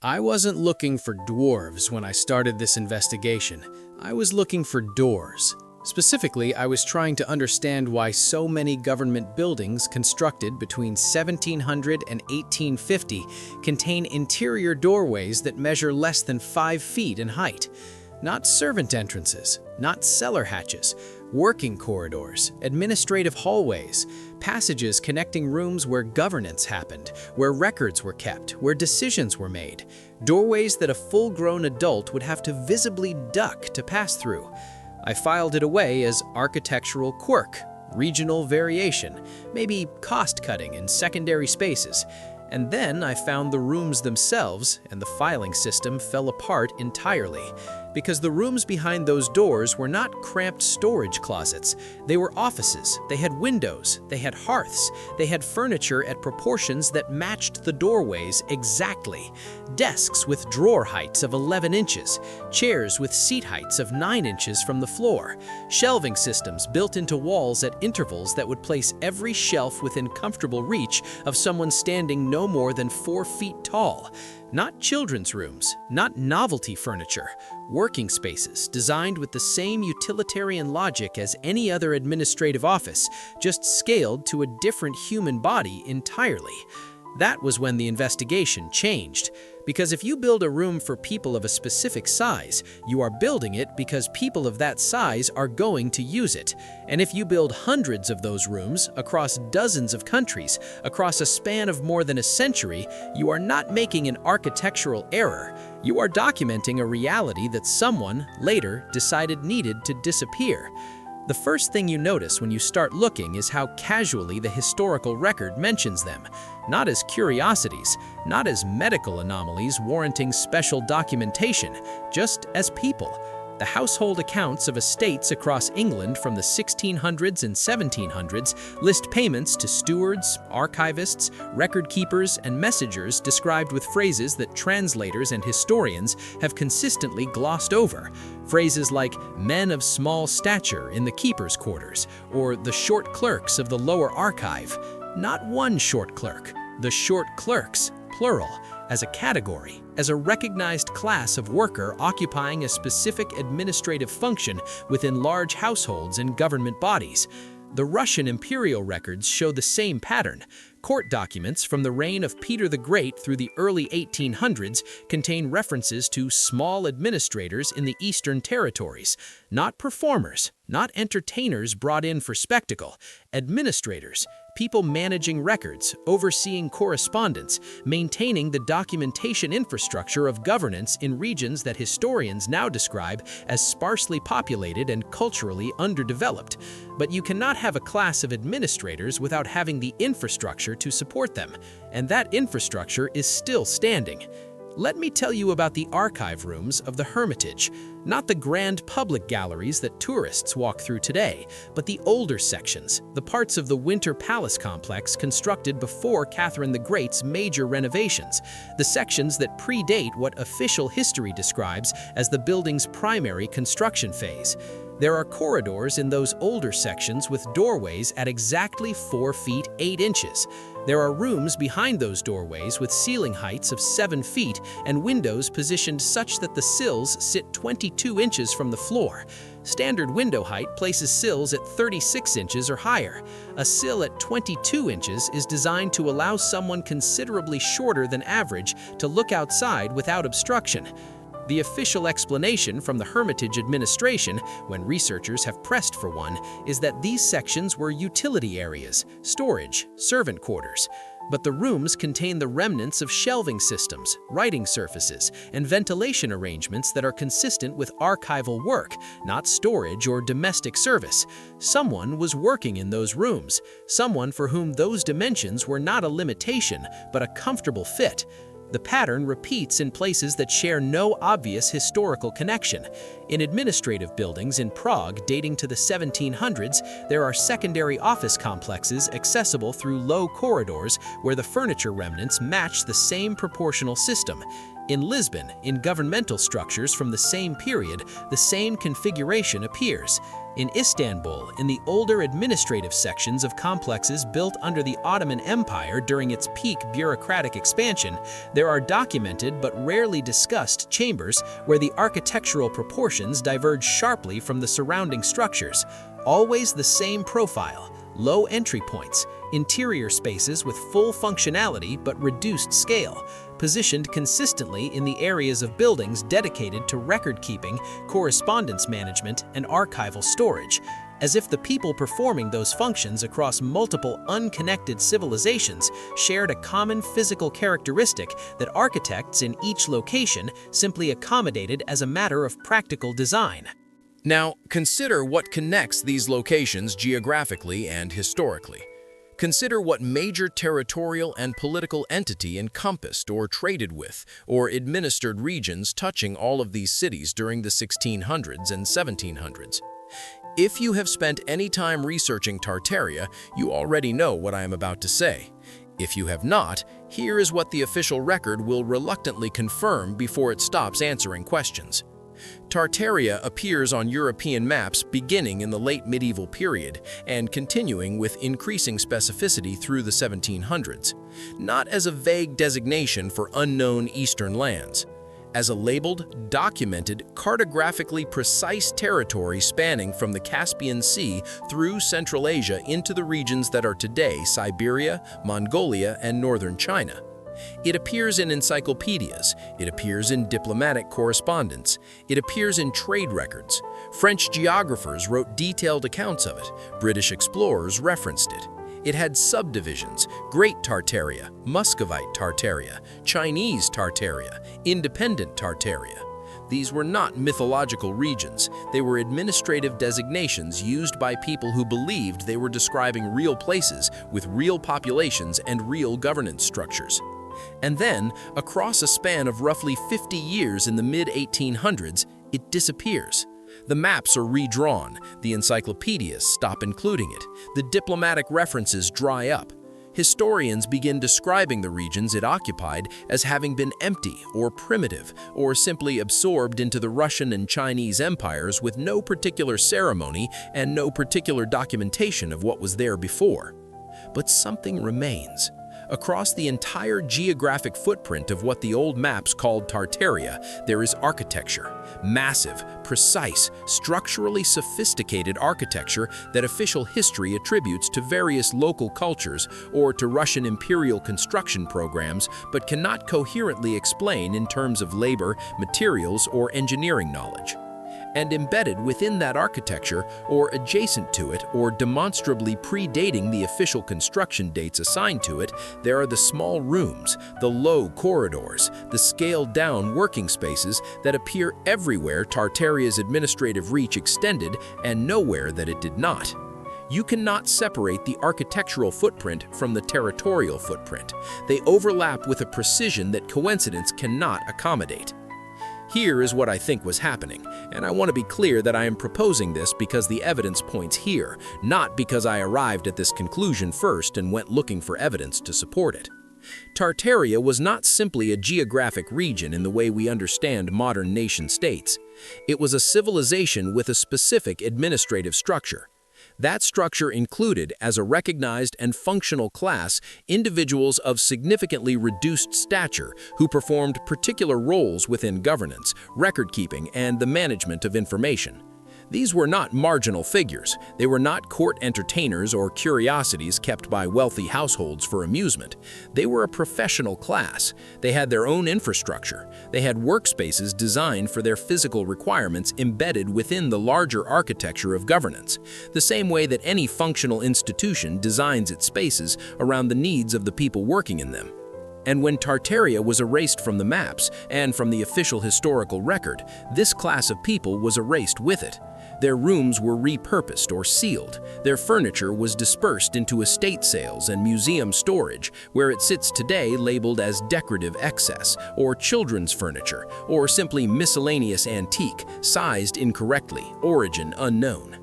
I wasn't looking for dwarves when I started this investigation. I was looking for doors. Specifically, I was trying to understand why so many government buildings constructed between 1700 and 1850 contain interior doorways that measure less than 5 feet in height. Not servant entrances, not cellar hatches, working corridors, administrative hallways, passages connecting rooms where governance happened, where records were kept, where decisions were made, doorways that a full-grown adult would have to visibly duck to pass through. I filed it away as architectural quirk, regional variation, maybe cost-cutting in secondary spaces. And then I found the rooms themselves, and the filing system fell apart entirely. Because the rooms behind those doors were not cramped storage closets. They were offices, they had windows, they had hearths, they had furniture at proportions that matched the doorways exactly. Desks with drawer heights of 11 inches, chairs with seat heights of 9 inches from the floor, shelving systems built into walls at intervals that would place every shelf within comfortable reach of someone standing no more than 4 feet tall. Not children's rooms, not novelty furniture, working spaces designed with the same utilitarian logic as any other administrative office, just scaled to a different human body entirely. That was when the investigation changed. Because if you build a room for people of a specific size, you are building it because people of that size are going to use it. And if you build hundreds of those rooms across dozens of countries, across a span of more than a century, you are not making an architectural error. You are documenting a reality that someone later decided needed to disappear. The first thing you notice when you start looking is how casually the historical record mentions them, not as curiosities, not as medical anomalies warranting special documentation, just as people. The household accounts of estates across England from the 1600s and 1700s list payments to stewards, archivists, record keepers, and messengers described with phrases that translators and historians have consistently glossed over. Phrases like men of small stature in the keeper's quarters, or the short clerks of the lower archive. Not one short clerk, the short clerks, plural, as a category, as a recognized class of worker occupying a specific administrative function within large households and government bodies. The Russian imperial records show the same pattern. Court documents from the reign of Peter the Great through the early 1800s contain references to small administrators in the eastern territories, not performers, not entertainers brought in for spectacle, administrators, people managing records, overseeing correspondence, maintaining the documentation infrastructure of governance in regions that historians now describe as sparsely populated and culturally underdeveloped. But you cannot have a class of administrators without having the infrastructure to support them, and that infrastructure is still standing. Let me tell you about the archive rooms of the Hermitage, not the grand public galleries that tourists walk through today, but the older sections, the parts of the Winter Palace complex constructed before Catherine the Great's major renovations, the sections that predate what official history describes as the building's primary construction phase. There are corridors in those older sections with doorways at exactly 4 feet 8 inches. There are rooms behind those doorways with ceiling heights of 7 feet and windows positioned such that the sills sit 22 inches from the floor. Standard window height places sills at 36 inches or higher. A sill at 22 inches is designed to allow someone considerably shorter than average to look outside without obstruction. The official explanation from the Hermitage administration, when researchers have pressed for one, is that these sections were utility areas, storage, servant quarters. But the rooms contain the remnants of shelving systems, writing surfaces, and ventilation arrangements that are consistent with archival work, not storage or domestic service. Someone was working in those rooms, someone for whom those dimensions were not a limitation, but a comfortable fit. The pattern repeats in places that share no obvious historical connection. In administrative buildings in Prague dating to the 1700s, there are secondary office complexes accessible through low corridors where the furniture remnants match the same proportional system. In Lisbon, in governmental structures from the same period, the same configuration appears. In Istanbul, in the older administrative sections of complexes built under the Ottoman Empire during its peak bureaucratic expansion, there are documented but rarely discussed chambers where the architectural proportions diverge sharply from the surrounding structures. Always the same profile, low entry points, interior spaces with full functionality but reduced scale, positioned consistently in the areas of buildings dedicated to record-keeping, correspondence management, and archival storage, as if the people performing those functions across multiple unconnected civilizations shared a common physical characteristic that architects in each location simply accommodated as a matter of practical design. Now, consider what connects these locations geographically and historically. Consider what major territorial and political entity encompassed or traded with or administered regions touching all of these cities during the 1600s and 1700s. If you have spent any time researching Tartaria, you already know what I am about to say. If you have not, here is what the official record will reluctantly confirm before it stops answering questions. Tartaria appears on European maps beginning in the late medieval period and continuing with increasing specificity through the 1700s, not as a vague designation for unknown eastern lands, as a labeled, documented, cartographically precise territory spanning from the Caspian Sea through Central Asia into the regions that are today Siberia, Mongolia, and northern China. It appears in encyclopedias, it appears in diplomatic correspondence, it appears in trade records. French geographers wrote detailed accounts of it, British explorers referenced it. It had subdivisions: Great Tartaria, Muscovite Tartaria, Chinese Tartaria, Independent Tartaria. These were not mythological regions, they were administrative designations used by people who believed they were describing real places with real populations and real governance structures. And then, across a span of roughly 50 years in the mid-1800s, it disappears. The maps are redrawn, the encyclopedias stop including it, the diplomatic references dry up. Historians begin describing the regions it occupied as having been empty or primitive or simply absorbed into the Russian and Chinese empires with no particular ceremony and no particular documentation of what was there before. But something remains. Across the entire geographic footprint of what the old maps called Tartaria, there is architecture. Massive, precise, structurally sophisticated architecture that official history attributes to various local cultures or to Russian imperial construction programs, but cannot coherently explain in terms of labor, materials, or engineering knowledge. And embedded within that architecture, or adjacent to it, or demonstrably predating the official construction dates assigned to it, there are the small rooms, the low corridors, the scaled-down working spaces that appear everywhere Tartaria's administrative reach extended and nowhere that it did not. You cannot separate the architectural footprint from the territorial footprint. They overlap with a precision that coincidence cannot accommodate. Here is what I think was happening, and I want to be clear that I am proposing this because the evidence points here, not because I arrived at this conclusion first and went looking for evidence to support it. Tartaria was not simply a geographic region in the way we understand modern nation-states. It was a civilization with a specific administrative structure. That structure included, as a recognized and functional class, individuals of significantly reduced stature who performed particular roles within governance, record-keeping, and the management of information. These were not marginal figures. They were not court entertainers or curiosities kept by wealthy households for amusement. They were a professional class. They had their own infrastructure. They had workspaces designed for their physical requirements embedded within the larger architecture of governance, the same way that any functional institution designs its spaces around the needs of the people working in them. And when Tartaria was erased from the maps and from the official historical record, this class of people was erased with it. Their rooms were repurposed or sealed. Their furniture was dispersed into estate sales and museum storage, where it sits today labeled as decorative excess, or children's furniture, or simply miscellaneous antique, sized incorrectly, origin unknown.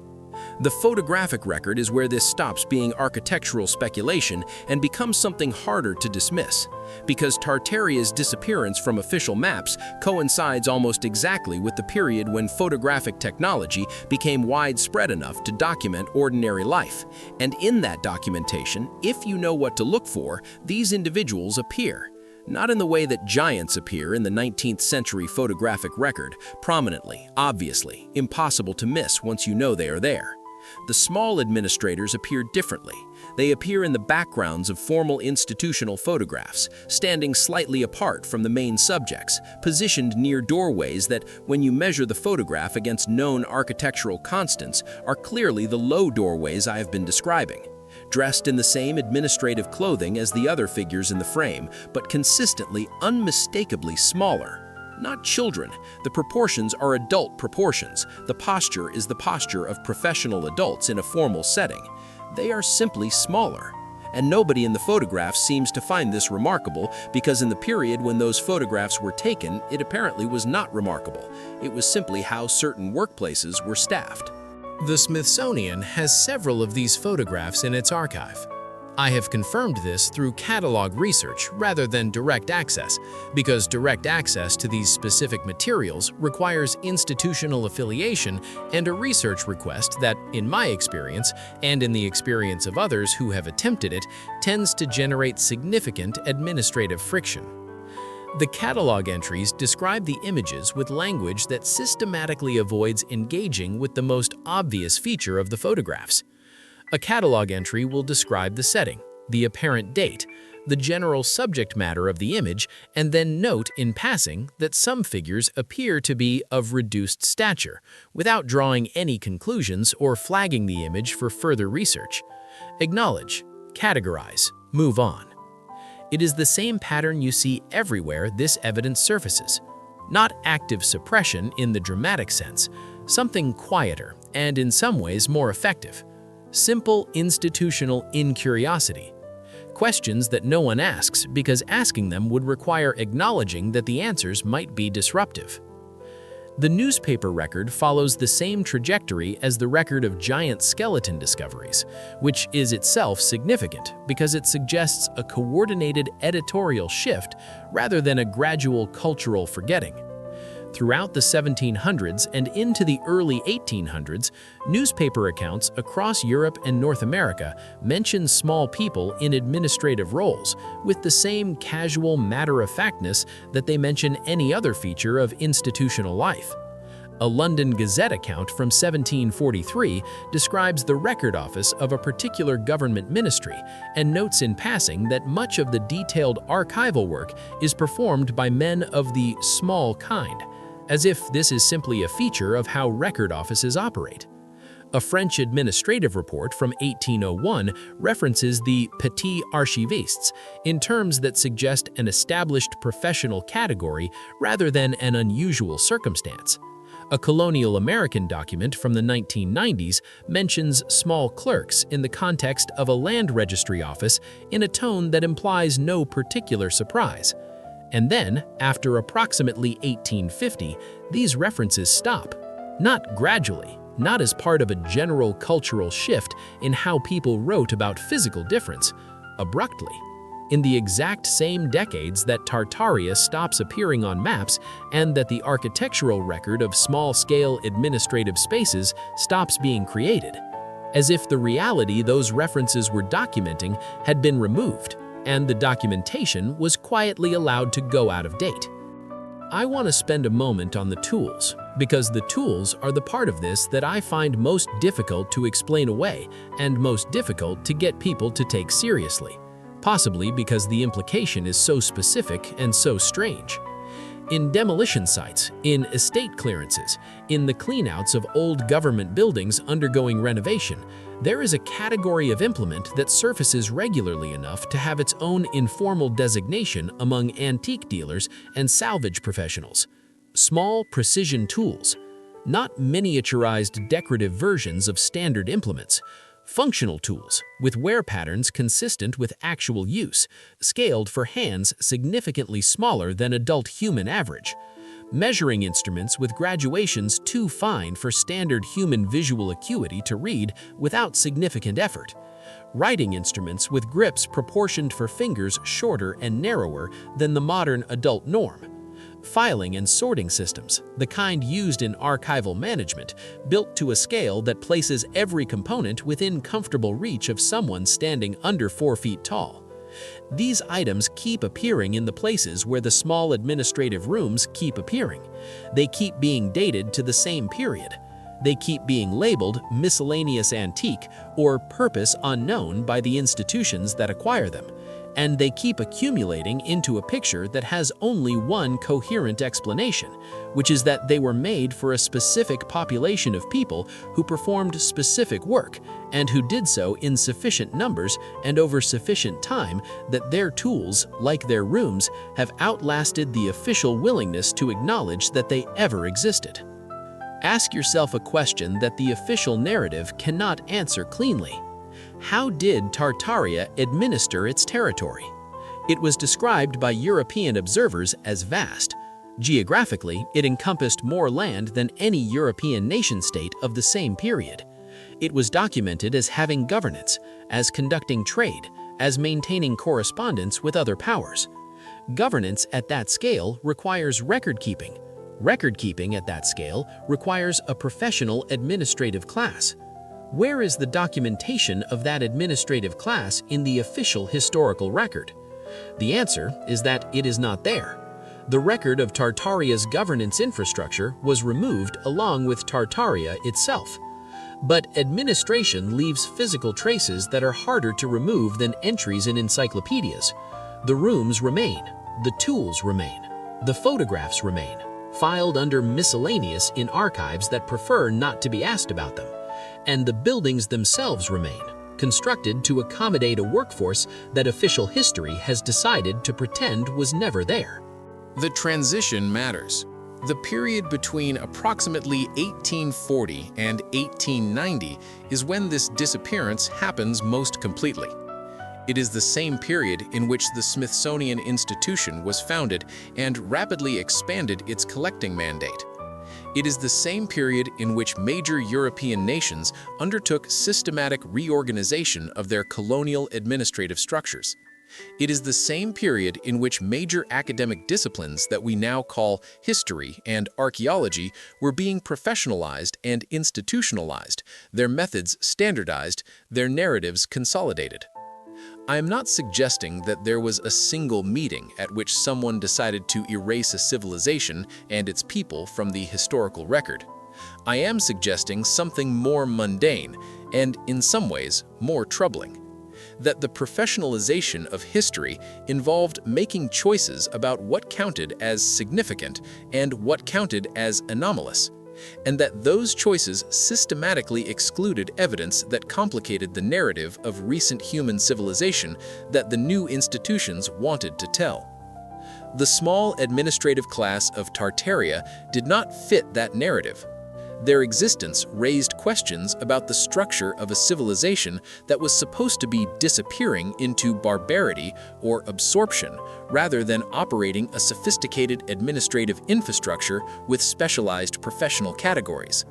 The photographic record is where this stops being architectural speculation and becomes something harder to dismiss, because Tartaria's disappearance from official maps coincides almost exactly with the period when photographic technology became widespread enough to document ordinary life. And in that documentation, if you know what to look for, these individuals appear. Not in the way that giants appear in the 19th century photographic record, prominently, obviously, impossible to miss once you know they are there. The small administrators appear differently. They appear in the backgrounds of formal institutional photographs, standing slightly apart from the main subjects, positioned near doorways that, when you measure the photograph against known architectural constants, are clearly the low doorways I have been describing. Dressed in the same administrative clothing as the other figures in the frame, but consistently, unmistakably smaller. Not children. The proportions are adult proportions. The posture is the posture of professional adults in a formal setting. They are simply smaller. And nobody in the photographs seems to find this remarkable, because in the period when those photographs were taken, it apparently was not remarkable. It was simply how certain workplaces were staffed. The Smithsonian has several of these photographs in its archive. I have confirmed this through catalog research rather than direct access, because direct access to these specific materials requires institutional affiliation and a research request that, in my experience, and in the experience of others who have attempted it, tends to generate significant administrative friction. The catalog entries describe the images with language that systematically avoids engaging with the most obvious feature of the photographs. A catalog entry will describe the setting, the apparent date, the general subject matter of the image, and then note in passing that some figures appear to be of reduced stature, without drawing any conclusions or flagging the image for further research. Acknowledge, categorize, move on. It is the same pattern you see everywhere this evidence surfaces. Not active suppression in the dramatic sense, something quieter and in some ways more effective. Simple institutional incuriosity. Questions that no one asks because asking them would require acknowledging that the answers might be disruptive. The newspaper record follows the same trajectory as the record of giant skeleton discoveries, which is itself significant because it suggests a coordinated editorial shift rather than a gradual cultural forgetting. Throughout the 1700s and into the early 1800s, newspaper accounts across Europe and North America mention small people in administrative roles with the same casual matter-of-factness that they mention any other feature of institutional life. A London Gazette account from 1743 describes the record office of a particular government ministry and notes in passing that much of the detailed archival work is performed by men of the small kind, as if this is simply a feature of how record offices operate. A French administrative report from 1801 references the petits archivistes in terms that suggest an established professional category rather than an unusual circumstance. A colonial American document from the 1990s mentions small clerks in the context of a land registry office in a tone that implies no particular surprise. And then, after approximately 1850, these references stop. Not gradually, not as part of a general cultural shift in how people wrote about physical difference, abruptly. In the exact same decades that Tartaria stops appearing on maps and that the architectural record of small-scale administrative spaces stops being created, as if the reality those references were documenting had been removed, and the documentation was quietly allowed to go out of date. I want to spend a moment on the tools, because the tools are the part of this that I find most difficult to explain away and most difficult to get people to take seriously, possibly because the implication is so specific and so strange. In demolition sites, in estate clearances, in the cleanouts of old government buildings undergoing renovation, there is a category of implement that surfaces regularly enough to have its own informal designation among antique dealers and salvage professionals. Small precision tools, not miniaturized decorative versions of standard implements. Functional tools, with wear patterns consistent with actual use, scaled for hands significantly smaller than adult human average. measuring instruments with graduations too fine for standard human visual acuity to read without significant effort, writing instruments with grips proportioned for fingers shorter and narrower than the modern adult norm, filing and sorting systems, the kind used in archival management, built to a scale that places every component within comfortable reach of someone standing under 4 feet tall. These items keep appearing in the places where the small administrative rooms keep appearing. They keep being dated to the same period. They keep being labeled miscellaneous antique or purpose unknown by the institutions that acquire them. And they keep accumulating into a picture that has only one coherent explanation, which is that they were made for a specific population of people who performed specific work and who did so in sufficient numbers and over sufficient time that their tools, like their rooms, have outlasted the official willingness to acknowledge that they ever existed. Ask yourself a question that the official narrative cannot answer cleanly. How did Tartaria administer its territory? It was described by European observers as vast. Geographically, it encompassed more land than any European nation-state of the same period. It was documented as having governance, as conducting trade, as maintaining correspondence with other powers. Governance at that scale requires record-keeping. Record-keeping at that scale requires a professional administrative class. Where is the documentation of that administrative class in the official historical record? The answer is that it is not there. The record of Tartaria's governance infrastructure was removed along with Tartaria itself. But administration leaves physical traces that are harder to remove than entries in encyclopedias. The rooms remain, the tools remain, the photographs remain, filed under miscellaneous in archives that prefer not to be asked about them. And the buildings themselves remain, constructed to accommodate a workforce that official history has decided to pretend was never there. The transition matters. The period between approximately 1840 and 1890 is when this disappearance happens most completely. It is the same period in which the Smithsonian Institution was founded and rapidly expanded its collecting mandate. It is the same period in which major European nations undertook systematic reorganization of their colonial administrative structures. It is the same period in which major academic disciplines that we now call history and archaeology were being professionalized and institutionalized, their methods standardized, their narratives consolidated. I am not suggesting that there was a single meeting at which someone decided to erase a civilization and its people from the historical record. I am suggesting something more mundane and, in some ways, more troubling. That the professionalization of history involved making choices about what counted as significant and what counted as anomalous, and that those choices systematically excluded evidence that complicated the narrative of recent human civilization that the new institutions wanted to tell. The small administrative class of Tartaria did not fit that narrative. Their existence raised questions about the structure of a civilization that was supposed to be disappearing into barbarity or absorption, rather than operating a sophisticated administrative infrastructure with specialized professional categories.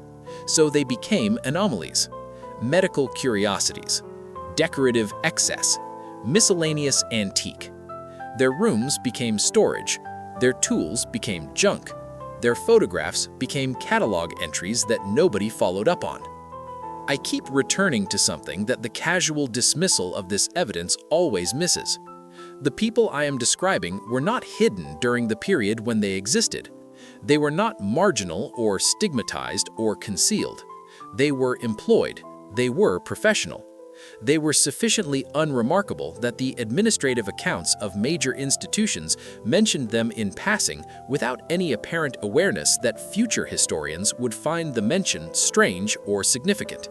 So they became anomalies, medical curiosities, decorative excess, miscellaneous antique. Their rooms became storage, their tools became junk, their photographs became catalog entries that nobody followed up on. I keep returning to something that the casual dismissal of this evidence always misses. The people I am describing were not hidden during the period when they existed. They were not marginal or stigmatized or concealed. They were employed. They were professional. They were sufficiently unremarkable that the administrative accounts of major institutions mentioned them in passing without any apparent awareness that future historians would find the mention strange or significant.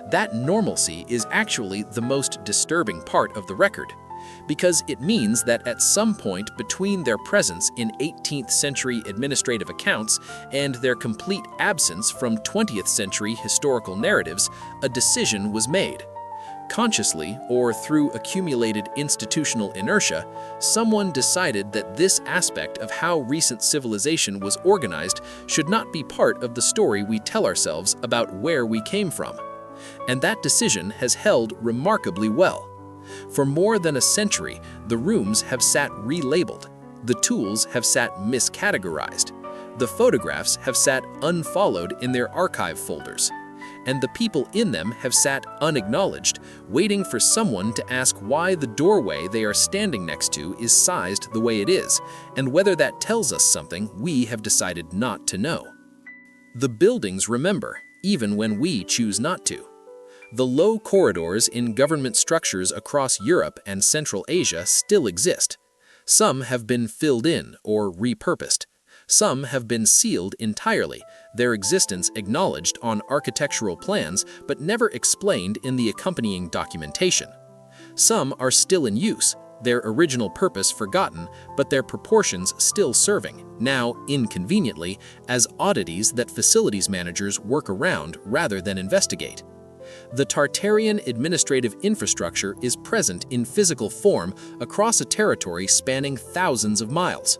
That normalcy is actually the most disturbing part of the record, because it means that at some point between their presence in 18th century administrative accounts and their complete absence from 20th century historical narratives, a decision was made. Consciously, or through accumulated institutional inertia, someone decided that this aspect of how recent civilization was organized should not be part of the story we tell ourselves about where we came from. And that decision has held remarkably well. For more than a century, the rooms have sat relabeled, the tools have sat miscategorized, the photographs have sat unfollowed in their archive folders, and the people in them have sat unacknowledged, waiting for someone to ask why the doorway they are standing next to is sized the way it is, and whether that tells us something we have decided not to know. The buildings remember, even when we choose not to. The low corridors in government structures across Europe and Central Asia still exist. Some have been filled in or repurposed. Some have been sealed entirely, their existence acknowledged on architectural plans but never explained in the accompanying documentation. Some are still in use, their original purpose forgotten, but their proportions still serving, now inconveniently, as oddities that facilities managers work around rather than investigate. The Tartarian administrative infrastructure is present in physical form across a territory spanning thousands of miles.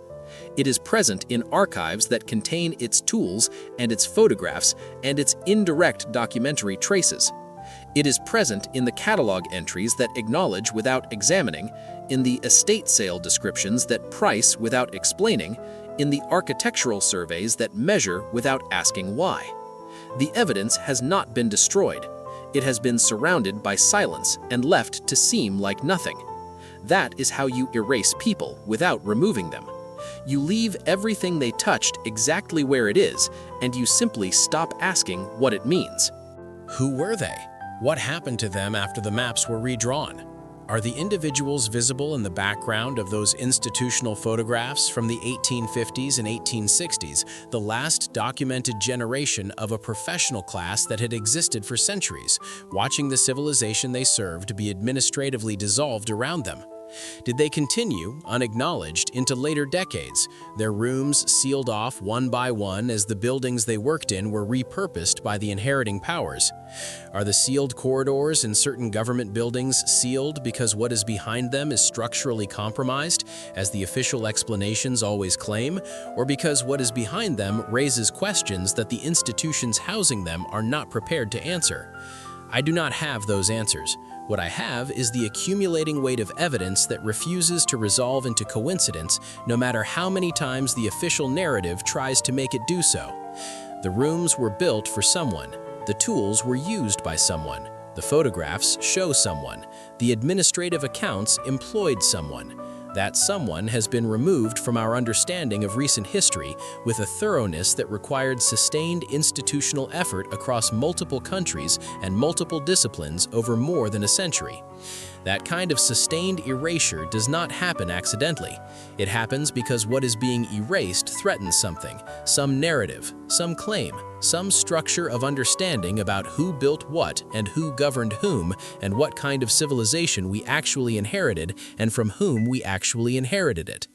It is present in archives that contain its tools and its photographs and its indirect documentary traces. It is present in the catalog entries that acknowledge without examining, in the estate sale descriptions that price without explaining, in the architectural surveys that measure without asking why. The evidence has not been destroyed. It has been surrounded by silence and left to seem like nothing. That is how you erase people without removing them. You leave everything they touched exactly where it is, and you simply stop asking what it means. Who were they? What happened to them after the maps were redrawn? Are the individuals visible in the background of those institutional photographs from the 1850s and 1860s, the last documented generation of a professional class that had existed for centuries, watching the civilization they served be administratively dissolved around them? Did they continue, unacknowledged, into later decades, their rooms sealed off one by one as the buildings they worked in were repurposed by the inheriting powers? Are the sealed corridors in certain government buildings sealed because what is behind them is structurally compromised, as the official explanations always claim, or because what is behind them raises questions that the institutions housing them are not prepared to answer? I do not have those answers. What I have is the accumulating weight of evidence that refuses to resolve into coincidence, no matter how many times the official narrative tries to make it do so. The rooms were built for someone. The tools were used by someone. The photographs show someone. The administrative accounts employed someone. That someone has been removed from our understanding of recent history with a thoroughness that required sustained institutional effort across multiple countries and multiple disciplines over more than a century. That kind of sustained erasure does not happen accidentally. It happens because what is being erased threatens something, some narrative, some claim, some structure of understanding about who built what and who governed whom and what kind of civilization we actually inherited and from whom we actually inherited it.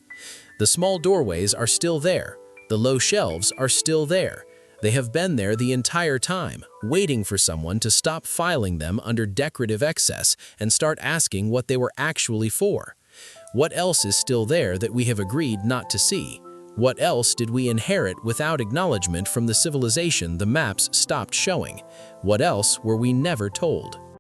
The small doorways are still there. The low shelves are still there. They have been there the entire time, waiting for someone to stop filing them under decorative excess and start asking what they were actually for. What else is still there that we have agreed not to see? What else did we inherit without acknowledgement from the civilization the maps stopped showing? What else were we never told?